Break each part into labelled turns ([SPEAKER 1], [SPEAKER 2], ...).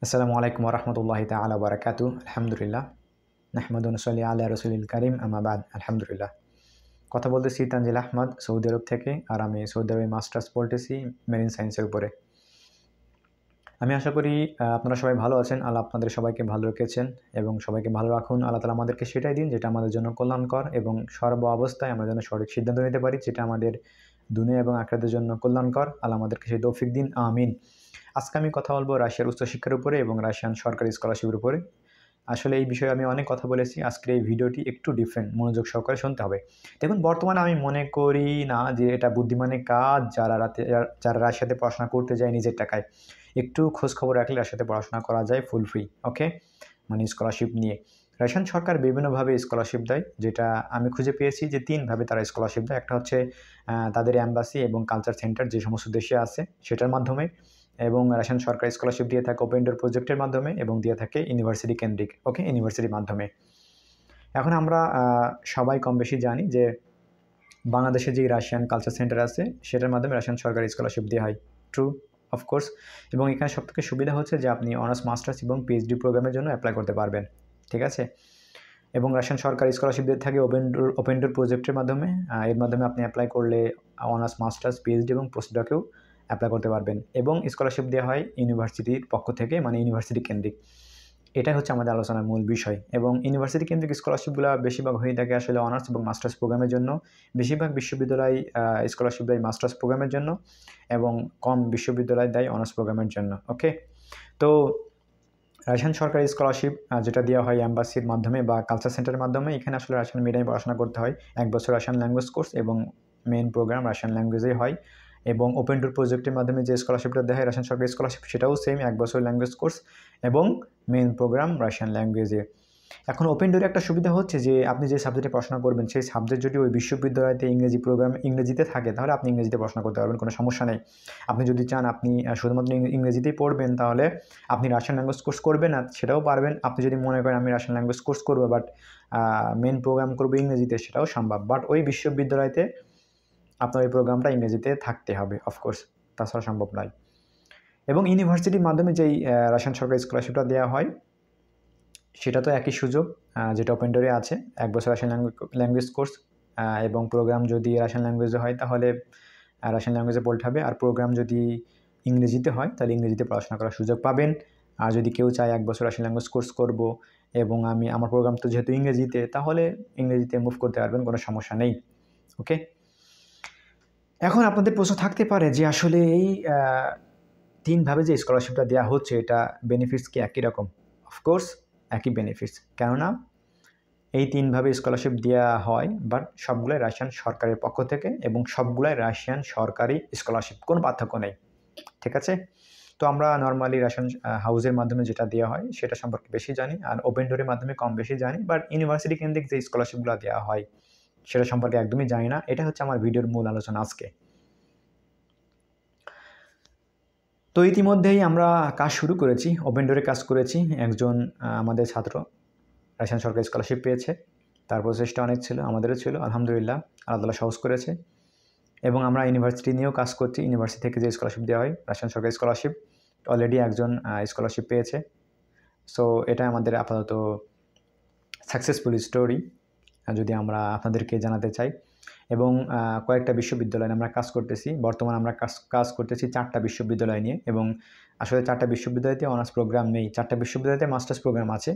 [SPEAKER 1] আসসালামু আলাইকুম ওরহমতুল্লাহি তাআলা ওয়া বারাকাতুহু। আলহামদুলিল্লাহ। নাহমাদু ওয়া নুসাল্লি আলা রাসূলিল কারীম, আম্মা বা'দ। আলহামদুলিল্লাহ। কথা বলতেছি তানজিল আহমদ সৌদি আরব থেকে, আর আমি সৌদি আরবে মাস্টার্স পড়তেছি মেরিন সায়েন্সের উপরে। আমি আশা করি আপনারা সবাই ভালো আছেন। আল্লাহ আপনাদের সবাইকে ভালো রেখেছেন এবং সবাইকে ভালো রাখুন। আল্লাহ তাআলা আমাদেরকে সেটাই দিন যেটা আমাদের জন্য কল্যাণকর এবং সর্ব অবস্থায় আমরা যেন সঠিক সিদ্ধান্ত নিতে পারি যেটা আমাদের দুনিয়া এবং আখিরাতের জন্য কল্যাণকর। আল্লাহ আমাদেরকে সেই তৌফিক দিন, আমিন। আজকে আমি কথা বলবো রাশিয়ার উচ্চশিক্ষার উপরে এবং রাশিয়ান সরকারি স্কলারশিপের উপরে। আসলে এই বিষয়ে আমি অনেক কথা বলেছি। আজকের এই ভিডিওটি একটু ডিফারেন্ট, মনোযোগ সহকারে শুনতে হবে। দেখুন, বর্তমানে আমি মনে করি না যে এটা বুদ্ধিমানের কাজ যারা রাশিয়াতে পড়াশোনা করতে যায় নিজের টাকায়। একটু খোঁজখবর রাখলে রাশিয়াতে পড়াশোনা করা যায় ফুল ফ্রি, ওকে? মানে স্কলারশিপ নিয়ে। রাশিয়ান সরকার বিভিন্নভাবে স্কলারশিপ দেয়, যেটা আমি খুঁজে পেয়েছি যে ৩ ভাবে তারা স্কলারশিপ দেয়। একটা হচ্ছে তাদের অ্যাম্বাসি এবং কালচার সেন্টার যে সমস্ত দেশে আছে সেটার মাধ্যমে, এবং রাশিয়ান সরকার স্কলারশিপ দিয়ে থাকে ওপেন ডোর প্রজেক্টের মাধ্যমে এবং দিয়ে থাকে ইউনিভার্সিটি কেন্দ্রিক, ওকে? ইউনিভার্সিটির মাধ্যমে। এখন আমরা সবাই কম বেশি জানি যে বাংলাদেশে যে রাশিয়ান কালচার সেন্টার আছে সেটার মাধ্যমে রাশিয়ান সরকারি স্কলারশিপ দেওয়া হয়। True, of course. এবং এখানে সবথেকে সুবিধা হচ্ছে যে আপনি অনার্স, মাস্টার্স এবং পিএইচডি প্রোগ্রামের জন্য অ্যাপ্লাই করতে পারবেন, ঠিক আছে? এবং রাশিয়ান সরকার স্কলারশিপ দিয়ে থাকে ওপেন ডোর প্রজেক্টের মাধ্যমে। এর মাধ্যমে আপনি অ্যাপ্লাই করলে অনার্স, মাস্টার্স, পিএইচডি এবং পোস্টডকেও অ্যাপ্লাই করতে পারবেন। এবং স্কলারশিপ দেওয়া হয় ইউনিভার্সিটির পক্ষ থেকে, মানে ইউনিভার্সিটি কেন্দ্রিক। এটাই হচ্ছে আমাদের আলোচনার মূল বিষয়। এবং ইউনিভার্সিটি কেন্দ্রিক স্কলারশিপগুলো বেশিরভাগ হয়ে থাকে আসলে অনার্স এবং মাস্টার্স প্রোগ্রামের জন্য। বেশিরভাগ বিশ্ববিদ্যালয় স্কলারশিপ দেয় মাস্টার্স প্রোগ্রামের জন্য এবং কম বিশ্ববিদ্যালয় দেয় অনার্স প্রোগ্রামের জন্য, ওকে? তো রাশিয়ান সরকারি স্কলারশিপ যেটা দেওয়া হয় অ্যাম্বাসির মাধ্যমে বা কালচার সেন্টারের মাধ্যমে, এখানে আসলে রাশিয়ান মিডিয়ামে পড়াশোনা করতে হয়। ১ বছর রাশিয়ান ল্যাঙ্গুয়েজ কোর্স এবং মেইন প্রোগ্রাম রাশিয়ান ল্যাঙ্গুয়েজেই হয়। এবং ওপেন ডোর প্রজেক্টের মাধ্যমে যে স্কলারশিপটা দেওয়া হয় রাশিয়ান সরকারি স্কলারশিপ, সেটাও সেম ১ বছর ল্যাঙ্গুয়েজ কোর্স এবং মেইন প্রোগ্রাম রাশিয়ান ল্যাঙ্গুয়েজে। এখন ওপেন ডোরে একটা সুবিধা হচ্ছে যে আপনি যে সাবজেক্টে পড়াশোনা করবেন সেই সাবজেক্ট যদি ওই বিশ্ববিদ্যালয়তে ইংরেজি প্রোগ্রাম ইংরেজিতে থাকে তাহলে আপনি ইংরেজিতে পড়াশোনা করতে পারবেন, কোনো সমস্যা নেই। আপনি যদি চান আপনি শুধুমাত্র ইংরেজিতেই পড়বেন তাহলে আপনি রাশিয়ান ল্যাঙ্গুয়েজ কোর্স করবেন না, সেটাও পারবেন। আপনি যদি মনে করেন আমি রাশিয়ান ল্যাঙ্গুয়েজ কোর্স করবো বাট মেইন প্রোগ্রাম করবো ইংরেজিতে, সেটাও সম্ভব। বাট ওই বিশ্ববিদ্যালয়তে আপনার ওই প্রোগ্রামটা ইংরেজিতে থাকতে হবে, অফকোর্স, তাছাড়া সম্ভব নয়। এবং ইউনিভার্সিটির মাধ্যমে যেই রাশিয়ান সরকারি স্কলারশিপটা দেওয়া হয় সেটা তো একই সুযোগ যেটা ওপেন ডোরে আছে। ১ বছর রাশিয়ান ল্যাঙ্গুয়েজ কোর্স এবং প্রোগ্রাম যদি রাশিয়ান ল্যাঙ্গুয়েজে হয় তাহলে রাশিয়ান ল্যাঙ্গুয়েজে পড়তে হবে। আর প্রোগ্রাম যদি ইংরেজিতে হয় তাহলে ইংরেজিতে পড়াশোনা করার সুযোগ পাবেন। আর যদি কেউ চায় ১ বছর রাশিয়ান ল্যাঙ্গুয়েজ কোর্স করব এবং আমার প্রোগ্রাম তো যেহেতু ইংরেজিতে, তাহলে ইংরেজিতে মুভ করতে পারবেন, কোনো সমস্যা নেই, ওকে? এখন আপনাদের প্রশ্ন থাকতে পারে যে আসলে এই ৩ ভাবে যে স্কলারশিপটা দেওয়া হচ্ছে এটা বেনিফিটস কি একই রকম? অফকোর্স একই বেনিফিটস। কেননা এই ৩ ভাবে স্কলারশিপ দেওয়া হয়, বাট সবগুলাই রাশিয়ান সরকারের পক্ষ থেকে এবং সবগুলাই রাশিয়ান সরকারি স্কলারশিপ, কোনো পার্থক্য নেই, ঠিক আছে? তো আমরা নর্মালি রাশিয়ান হাউসের মাধ্যমে যেটা দেওয়া হয় সেটা সম্পর্কে বেশি জানি, আর ওপেন ডোরের মাধ্যমে কম বেশি জানি। বাট ইউনিভার্সিটি কেন্দ্রিক যে স্কলারশিপগুলো দেওয়া হয় সেটা সম্পর্কে একদমই জানি না। এটা হচ্ছে আমার ভিডিওর মূল আলোচনা আজকে। তো ইতিমধ্যেই আমরা কাজ শুরু করেছি, ওপেন ডোরে কাজ করেছি। একজন আমাদের ছাত্র রাশিয়ান সরকারি স্কলারশিপ পেয়েছে। তার প্রচেষ্টা অনেক ছিল, আমাদেরও ছিল। আলহামদুলিল্লাহ, আল্লাহ তাআলা সহজ করেছে। এবং আমরা ইউনিভার্সিটি নিয়েও কাজ করছি। ইউনিভার্সিটি থেকে যে স্কলারশিপ দেওয়া হয় রাশিয়ান সরকারি স্কলারশিপ, অলরেডি একজন স্কলারশিপ পেয়েছে। সো এটা আমাদের আপাতত সাকসেসফুল স্টোরি যদি আমরা আপনাদেরকে জানাতে চাই। এবং কয়েকটা বিশ্ববিদ্যালয়ে আমরা কাজ করতেছি। বর্তমানে আমরা কাজ করতেছি 4টা বিশ্ববিদ্যালয় নিয়ে। এবং আসলে 4টা বিশ্ববিদ্যালয়তে অনার্স প্রোগ্রাম নেই। 4টা বিশ্ববিদ্যালয়তে মাস্টার্স প্রোগ্রাম আছে,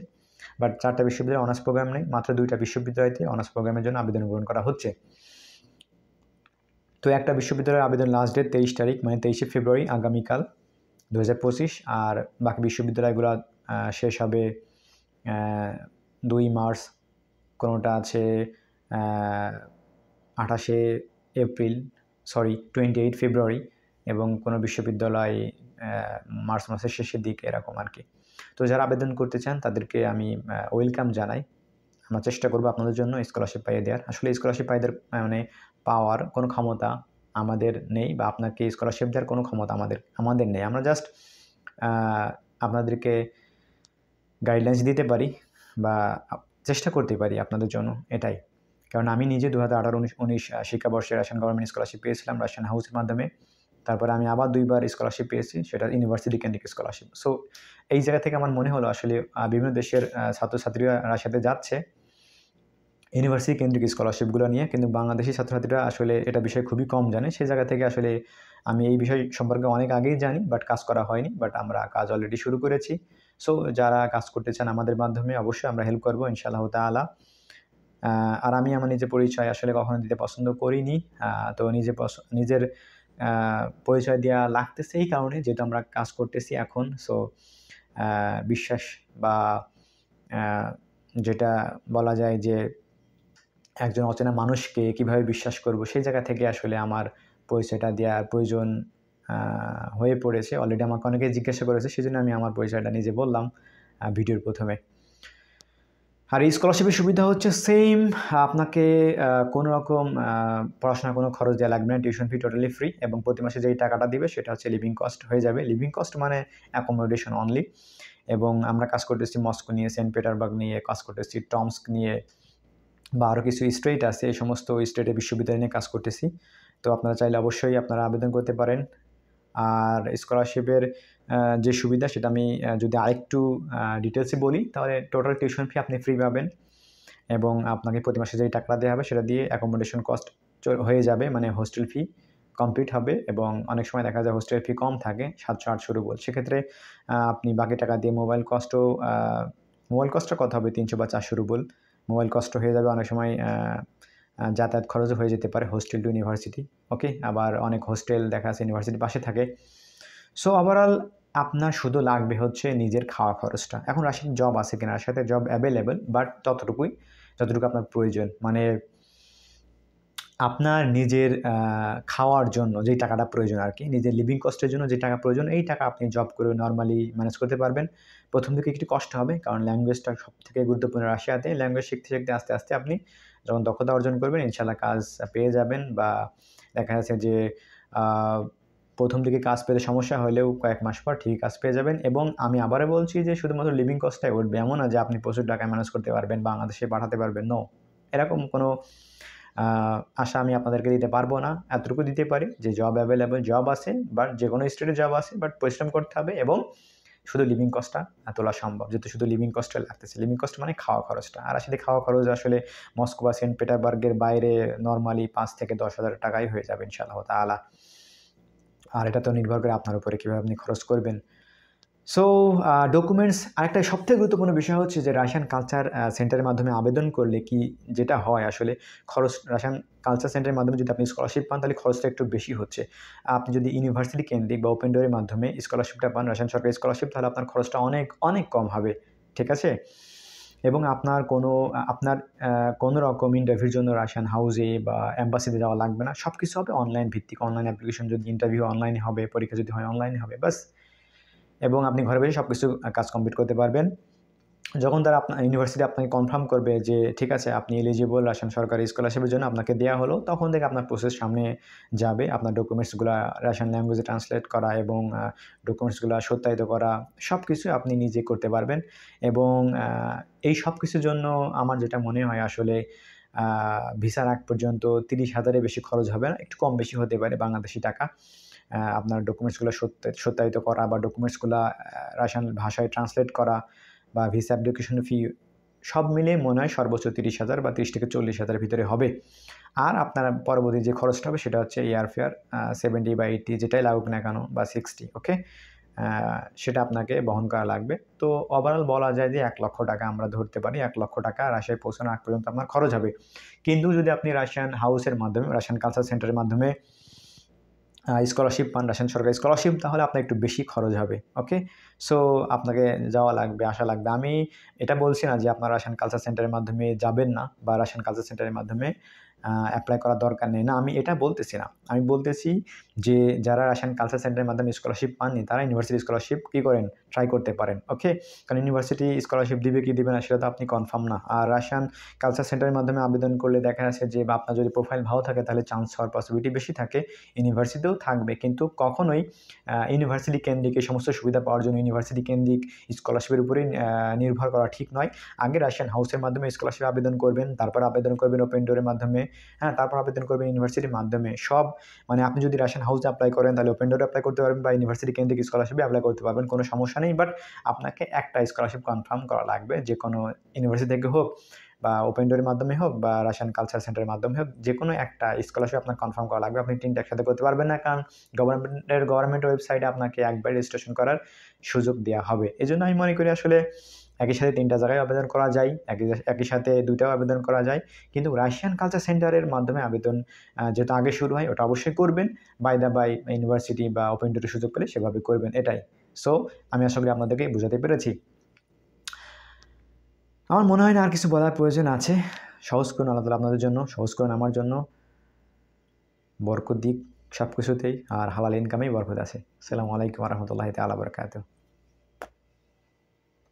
[SPEAKER 1] বাট 4টা বিশ্ববিদ্যালয়ে অনার্স প্রোগ্রাম নেই। মাত্র 2টা বিশ্ববিদ্যালয়তে অনার্স প্রোগ্রামের জন্য আবেদন গ্রহণ করা হচ্ছে। তো একটা বিশ্ববিদ্যালয়ের আবেদন লাস্ট ডেট 23 তারিখ, মানে 23শে ফেব্রুয়ারি, আগামীকাল 2025। আর বাকি বিশ্ববিদ্যালয়গুলো শেষ হবে 2 মার্চ, কোনোটা আছে 28শে এপ্রিল, 28 ফেব্রুয়ারি, এবং কোনো বিশ্ববিদ্যালয় মার্চ মাসের শেষের দিকে, এরকম আর কি। তো যারা আবেদন করতে চান তাদেরকে আমি ওয়েলকাম জানাই। আমরা চেষ্টা করব আপনাদের জন্য স্কলারশিপ পাইয়ে দেওয়ার। আসলে স্কলারশিপ মানে পাওয়ার কোনো ক্ষমতা আমাদের নেই, বা আপনাকে স্কলারশিপ দেওয়ার কোনো ক্ষমতা আমাদের নেই। আমরা জাস্ট আপনাদেরকে গাইডলাইন্স দিতে পারি বা চেষ্টা করতে পারি আপনাদের জন্য, এটাই। কারণ আমি নিজে 2018-19 শিক্ষাবর্ষে রাশিয়ান গভর্নমেন্ট স্কলারশিপ পেয়েছিলাম রাশিয়ান হাউসের মাধ্যমে। তারপরে আমি আবার 2 বার স্কলারশিপ পেয়েছি, সেটা ইউনিভার্সিটি কেন্দ্রিক স্কলারশিপ। সো এই জায়গা থেকে আমার মনে হলো আসলে বিভিন্ন দেশের ছাত্রছাত্রীরা রাশিয়াতে যাচ্ছে ইউনিভার্সিটি কেন্দ্রিক স্কলারশিপগুলো নিয়ে, কিন্তু বাংলাদেশি ছাত্রছাত্রীরা আসলে এটা বিষয়ে খুবই কম জানে। সেই জায়গা থেকে আসলে আমি এই বিষয় সম্পর্কে অনেক আগেই জানি, বাট কাজ করা হয়নি। বাট আমরা কাজ অলরেডি শুরু করেছি। সো যারা কাজ করতে চান আমাদের মাধ্যমে অবশ্যই আমরা হেল্প করবো ইনশাআল্লাহ তাআলা। আর আমি আমার নিজের পরিচয় আসলে কখনো দিতে পছন্দ করিনি। তো নিজের পরিচয় দেওয়া লাগতেছে এই কারণে, যেহেতু আমরা কাজ করতেছি এখন। সো বিশ্বাস বা যেটা বলা যায় যে একজন অচেনা মানুষকে কিভাবে বিশ্বাস করব, সেই জায়গা থেকে আসলে আমার পরিচয়টা দেওয়ার প্রয়োজন হয়ে পড়েছে। অলরেডি আমাকে অনেকেই জিজ্ঞাসা করেছে, সেজন্য আমি আমার পরিচয়টা নিজে বললাম ভিডিওর প্রথমে। আর এই স্কলারশিপের সুবিধা হচ্ছে সেম, আপনাকে কোনো রকম পড়াশোনার কোনো খরচ দেওয়া লাগবে না, টিউশন ফি টোটালি ফ্রি, এবং প্রতি মাসে যেই টাকাটা দিবে সেটা হচ্ছে লিভিং কস্ট হয়ে যাবে। লিভিং কস্ট মানে অ্যাকোমোডেশন অনলি। এবং আমরা কাজ করতেছি মস্কো নিয়ে, সেন্ট পিটারবার্গ নিয়ে কাজ করতেছি, টমস্ক নিয়ে, বা আরও কিছু স্টেট আছে, এই সমস্ত স্টেটের বিশ্ববিদ্যালয় নিয়ে কাজ করতেছি। তো আপনারা চাইলে অবশ্যই আপনারা আবেদন করতে পারেন। আর স্কলারশিপের যে সুবিধা সেটা আমি যদি আরেকটু ডিটেলসে বলি, তাহলে টোটাল টিউশন ফি আপনি ফ্রি পাবেন, এবং আপনাকে প্রতি মাসে যেই টাকাটা দেওয়া হবে সেটা দিয়ে অ্যাকোমোডেশন কস্ট হয়ে যাবে, মানে হোস্টেল ফি কমপ্লিট হবে। এবং অনেক সময় দেখা যায় হোস্টেল ফি কম থাকে 700-800 রুবল, সেক্ষেত্রে আপনি বাকি টাকা দিয়ে মোবাইল কস্টটা কত হবে 300 বা 400 রুবল মোবাইল কস্ট হয়ে যাবে। অনেক সময় যাতায়াত খরচও হয়ে যেতে পারে হোস্টেল টু ইউনিভার্সিটি। ওকে, আবার অনেক হোস্টেল দেখা যাচ্ছে ইউনিভার্সিটির পাশে থাকে। সো ওভারঅল আপনার শুধু লাগবে হচ্ছে নিজের খাওয়া খরচটা। এখন রাশিয়াতে জব আছে কিনা, রাশিয়াতে জব অ্যাভেলেবেল, বাট যতটুকু আপনার প্রয়োজন, মানে আপনার নিজের খাওয়ার জন্য যেই টাকাটা প্রয়োজন আর কি, নিজের লিভিং কস্টের জন্য যে টাকা প্রয়োজন, এই টাকা আপনি জব করে নর্মালি ম্যানেজ করতে পারবেন। প্রথম দিকে একটু কষ্ট হবে, কারণ ল্যাঙ্গুয়েজটা সবথেকে গুরুত্বপূর্ণ রাশিয়াতে। ল্যাঙ্গুয়েজ শিখতে শিখতে আস্তে আস্তে আপনি যখন দক্ষতা অর্জন করবেন, ইনশাআল্লাহ কাজ পেয়ে যাবেন। বা দেখা যাচ্ছে যে প্রথম দিকে কাজ পেতে সমস্যা হলেও কয়েক মাস পর ঠিক কাজ পেয়ে যাবেন। এবং আমি আবারও বলছি যে শুধুমাত্র লিভিং কস্টটাই উঠবে, এমন না যে আপনি প্রচুর টাকা ম্যানেজ করতে পারবেন, বাংলাদেশে পাঠাতে পারবেন। নো, এরকম কোনো আশা আমি আপনাদেরকে দিতে পারবো না। এতটুকু দিতে পারি যে জব অ্যাভেলেবল, জব আছে, বাট যে কোনো স্টেটে জব আছে, বাট পরিশ্রম করতে হবে, এবং শুধু লিভিং কস্টটা তোলা সম্ভব, যেহেতু শুধু লিভিং কস্টটা লাগতেছে। লিভিং কস্ট মানে খাওয়া খরচটা। আর আসলে খাওয়া খরচ আসলে মস্কো বা সেন্ট পিটারবার্গের বাইরে নর্মালি 5 থেকে 10,000 টাকাই হয়ে যাবে ইনশাআল্লাহ তাআলা। আর এটা তো নির্ভর করে আপনার উপরে কীভাবে আপনি খরচ করবেন। সো ডকুমেন্টস, আরেকটা সবথেকে গুরুত্বপূর্ণ বিষয় হচ্ছে যে রাশিয়ান কালচার সেন্টারের মাধ্যমে আবেদন করলে কি যেটা হয় আসলে, খরচ রাশিয়ান কালচার সেন্টারের মাধ্যমে যদি আপনি স্কলারশিপ পান, তাহলে খরচটা একটু বেশি হচ্ছে। আপনি যদি ইউনিভার্সিটি কেন্দ্রিক বা ওপেন ডোরের মাধ্যমে স্কলারশিপটা পান, রাশিয়ান সরকারি স্কলারশিপ, তাহলে আপনার খরচটা অনেক অনেক কম হবে, ঠিক আছে? এবং আপনার কোনো রকম ইন্টারভিউর জন্য রাশিয়ান হাউসে বা অ্যাম্বাসিতে যাওয়া লাগবে না। সব কিছু হবে অনলাইন ভিত্তিক, অনলাইন অ্যাপ্লিকেশন, যদি ইন্টারভিউ অনলাইনে হবে, পরীক্ষা যদি হয় অনলাইনে হবে, বাস। এবং আপনি ঘরে বসে সব কিছু কাজ কমপ্লিট করতে পারবেন। যখন তারা ইউনিভার্সিটি আপনাকে কনফার্ম করবে যে ঠিক আছে আপনি এলিজিবল রাশিয়ান সরকারি স্কলারশিপের জন্য, আপনাকে দেওয়া হলো, তখন থেকে আপনার প্রসেস সামনে যাবে। আপনার ডকুমেন্টসগুলো রাশিয়ান ল্যাঙ্গুয়েজে ট্রান্সলেট করা এবং ডকুমেন্টসগুলো সত্যায়িত করা, সব কিছু আপনি নিজে করতে পারবেন। এবং এই সব কিছুর জন্য আমার যেটা মনে হয় আসলে ভিসার আগ পর্যন্ত 30,000-এর বেশি খরচ হবে না, একটু কম বেশি হতে পারে বাংলাদেশি টাকা। আপনার ডকুমেন্টসগুলো সত্যায়িত করা বা ডকুমেন্টসগুলো রাশিয়ান ভাষায় ট্রান্সলেট করা বা ভিসা অ্যাপ্লিকেশন ফি সব মিলিয়ে মনে হয় সর্বোচ্চ 30,000 বা 30 থেকে 40,000-এর ভিতরে হবে। আর আপনার পরবর্তী যে খরচটা হবে সেটা হচ্ছে এয়ার ফেয়ার 70 বা 80 যেটাই লাগুক না কেন, বা 60, ওকে, সেটা আপনাকে বহন করা লাগবে। তো ওভারঅল বলা যায় যে 1 লক্ষ টাকা আমরা ধরতে পারি। 1 লক্ষ টাকা রাশিয়ায় পৌঁছানোর আগ পর্যন্ত আপনার খরচ হবে। কিন্তু যদি আপনি রাশিয়ান হাউসের মাধ্যমে, রাশিয়ান কালচার সেন্টারের মাধ্যমে স্কলারশিপ পান, রাশিয়ান সরকারি স্কলারশিপ, তাহলে আপনার একটু বেশি খরচ হবে, ওকে। সো আপনাকে যাওয়া লাগবে, আসা লাগবে। আমি এটা বলছি না যে আপনার রাশিয়ান কালচার সেন্টারের মাধ্যমে যাবেন না, বা রাশিয়ান কালচার সেন্টারের মাধ্যমে অ্যাপ্লাই করার দরকার নেই, না, আমি এটা বলতেছি না। আমি বলতেছি যে যারা রাশিয়ান কালচার সেন্টারের মাধ্যমে স্কলারশিপ পাননি, তারা ইউনিভার্সিটি স্কলারশিপ কী করেন, ট্রাই করতে পারেন, ওকে। কারণ ইউনিভার্সিটি স্কলারশিপ দিবে কি দিবে না সেটা তো আপনি কনফার্ম না। আর রাশিয়ান কালচার সেন্টারের মাধ্যমে আবেদন করলে দেখা যাচ্ছে যে, বা আপনার যদি প্রোফাইল ভালো থাকে, তাহলে চান্স হওয়ার পসিবিলিটি বেশি থাকে, ইউনিভার্সিটিতেও থাকবে। কিন্তু কখনোই ইউনিভার্সিটি কেন্দ্রিক এই সমস্ত সুবিধা পাওয়ার জন্য ইউনিভার্সিটি কেন্দ্রিক স্কলারশিপের উপরেই নির্ভর করা ঠিক নয়। আগে রাশিয়ান হাউসের মাধ্যমে স্কলারশিপ আবেদন করবেন, তারপর আবেদন করবেন ওপেন ডোরের মাধ্যমে, হ্যাঁ, তারপর আবেদন করবেন ইউনিভার্সিটির মাধ্যমে। সব মানে আপনি যদি রাশিয়ান হাউসে অ্যাপ্লাই করেন তাহলে ওপেন ডোরে অ্যাপ্লাই করতে পারবেন বা ইউনিভার্সিটি কেন্দ্রিক স্কলারশিপে অ্যাপ্লাই করতে পারবেন, কোনো সমস্যা নেই। বাট আপনাকে একটা স্কলারশিপ কনফার্ম করা লাগবে, যে কোনো ইউনিভার্সিটি থেকে হোক বা ওপেন ডোরের মাধ্যমে হোক বা রাশিয়ান কালচার সেন্টারের মাধ্যমে হোক, যে কোনো একটা স্কলারশিপ আপনার কনফার্ম করা লাগবে। আপনি 3টা একসাথে করতে পারবেন না, কারণ গভর্নমেন্ট ওয়েবসাইটে আপনাকে একবার রেজিস্ট্রেশন করার সুযোগ দেওয়া হবে। এজন্য আমি মনে করি আসলে একই সাথে 3টা জায়গায় আবেদন করা যায়, একই সাথে 2টাও আবেদন করা যায়। কিন্তু রাশিয়ান কালচার সেন্টারের মাধ্যমে আবেদন যেটা আগে শুরু হয় ওটা অবশ্যই করবেন। বাই দ্য বাই ইউনিভার্সিটি বা ওপেন ডোরের সুযোগ পেলে সেভাবে করবেন, এটাই। সো আমি আশা করি আপনাদেরকে বুঝাতে পেরেছি। আমার মনে হয় না আর কিছু বলার প্রয়োজন আছে। সহজ করুন আল্লাহ তাআলা আপনাদের জন্য, সহজ করুন আমার জন্য। বরকত দিক সব কিছুতেই, আর হালাল ইনকামেই বরকত আছে। আসসালামু আলাইকুম ওয়া রাহমাতুল্লাহি তাআলা ওয়া বারাকাতুহু।